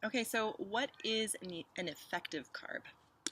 Okay, so what is an effective carb?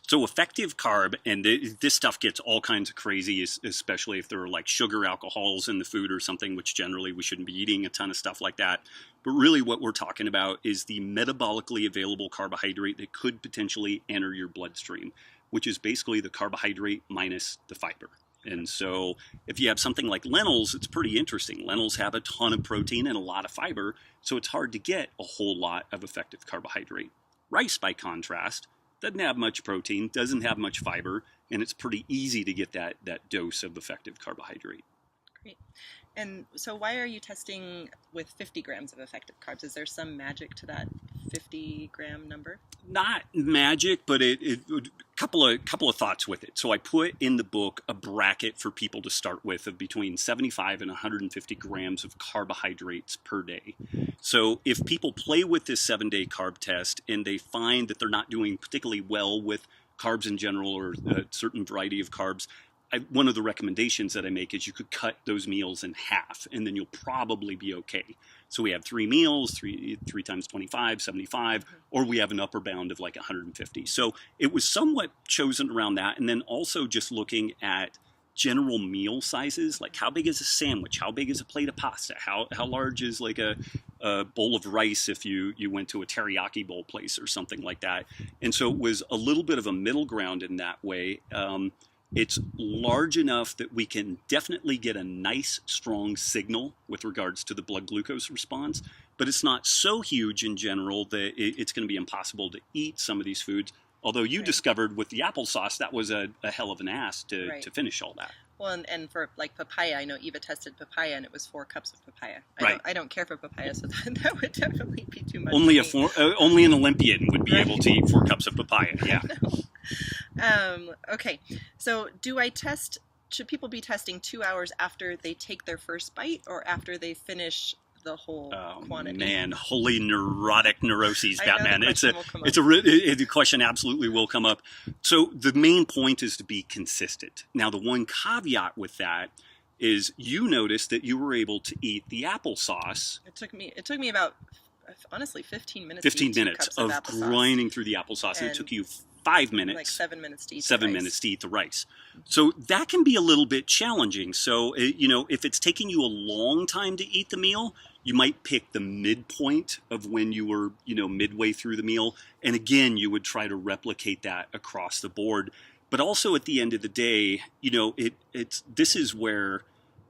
So effective carb, and this stuff gets all kinds of crazy, especially if there are like sugar alcohols in the food or something, which generally we shouldn't be eating a ton of stuff like that. But really what we're talking about is the metabolically available carbohydrate that could potentially enter your bloodstream, which is basically the carbohydrate minus the fiber. And so if you have something like lentils, it's pretty interesting. Lentils have a ton of protein and a lot of fiber, so it's hard to get a whole lot of effective carbohydrate. Rice, by contrast, doesn't have much protein, doesn't have much fiber, and it's pretty easy to get that dose of effective carbohydrate. Great. And so why are you testing with 50 grams of effective carbs? Is there some magic to that 50-gram number? Not magic, but a couple of thoughts with it. So I put in the book a bracket for people to start with of between 75 and 150 grams of carbohydrates per day. So if people play with this 7-day carb test and they find that they're not doing particularly well with carbs in general or a certain variety of carbs, one of the recommendations that I make is you could cut those meals in half, and then you'll probably be okay. So we have 3 meals, three times 25, 75, or we have an upper bound of like 150. So it was somewhat chosen around that, and then also just looking at general meal sizes, like how big is a sandwich, how big is a plate of pasta, how large is like a bowl of rice if you went to a teriyaki bowl place or something like that. And so it was a little bit of a middle ground in that way. It's large enough that we can definitely get a nice, strong signal with regards to the blood glucose response, but it's not so huge in general that it's going to be impossible to eat some of these foods. Although you Right. discovered with the applesauce, that was a hell of an ask Right. to finish all that. Well, and for like papaya, I know Eva tested papaya and it was 4 cups of papaya. Right. I don't care for papaya, so that would definitely be too much Only for me. only an Olympian would be Right. able to eat 4 cups of papaya. Yeah. Okay, so should people be testing 2 hours after they take their first bite or after they finish the whole quantity? Man, holy neurotic neuroses, I know Batman. the It's question a will come it's up. the question absolutely will come up. So the main point is to be consistent. Now the one caveat with that is you noticed that you were able to eat the applesauce. It took me about honestly 15 minutes 15 to eat 2 minutes cups of applesauce grinding through the applesauce, and it and took you 5 minutes, like 7 minutes to eat the 7 minutes rice. to eat the rice. So that can be a little bit challenging. So, if it's taking you a long time to eat the meal, you might pick the midpoint of when you were, midway through the meal. And again, you would try to replicate that across the board. But also at the end of the day, this is where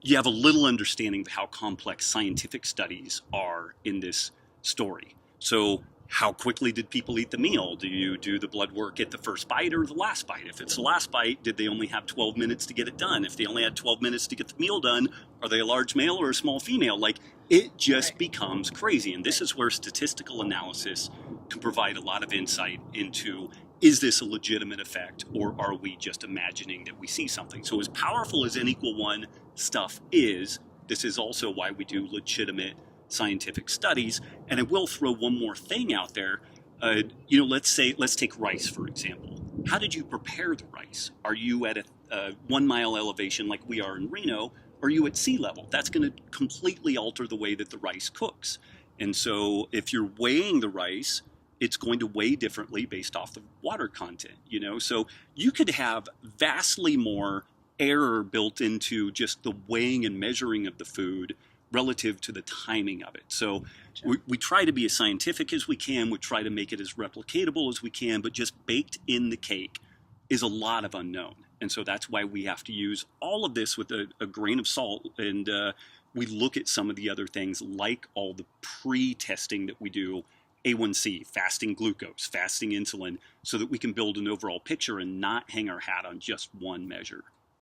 you have a little understanding of how complex scientific studies are in this story. So how quickly did people eat the meal? Do you do the blood work at the first bite or the last bite? If it's the last bite, did they only have 12 minutes to get it done? If they only had 12 minutes to get the meal done, are they a large male or a small female? Like, it just Right. becomes crazy. And this Right. is where statistical analysis can provide a lot of insight into, is this a legitimate effect, or are we just imagining that we see something? So as powerful as N equal 1 stuff is, this is also why we do legitimate scientific studies. And I will throw one more thing out there. Let's take rice, for example. How did you prepare the rice? Are you at a 1 mile elevation like we are in Reno? Or are you at sea level? That's going to completely alter the way that the rice cooks. And so if you're weighing the rice, it's going to weigh differently based off the water content. So you could have vastly more error built into just the weighing and measuring of the food relative to the timing of it. So Gotcha. we try to be as scientific as we can. We try to make it as replicatable as we can, but just baked in the cake is a lot of unknown. And so that's why we have to use all of this with a grain of salt. And we look at some of the other things, like all the pre-testing that we do, A1C, fasting glucose, fasting insulin, so that we can build an overall picture and not hang our hat on just one measure.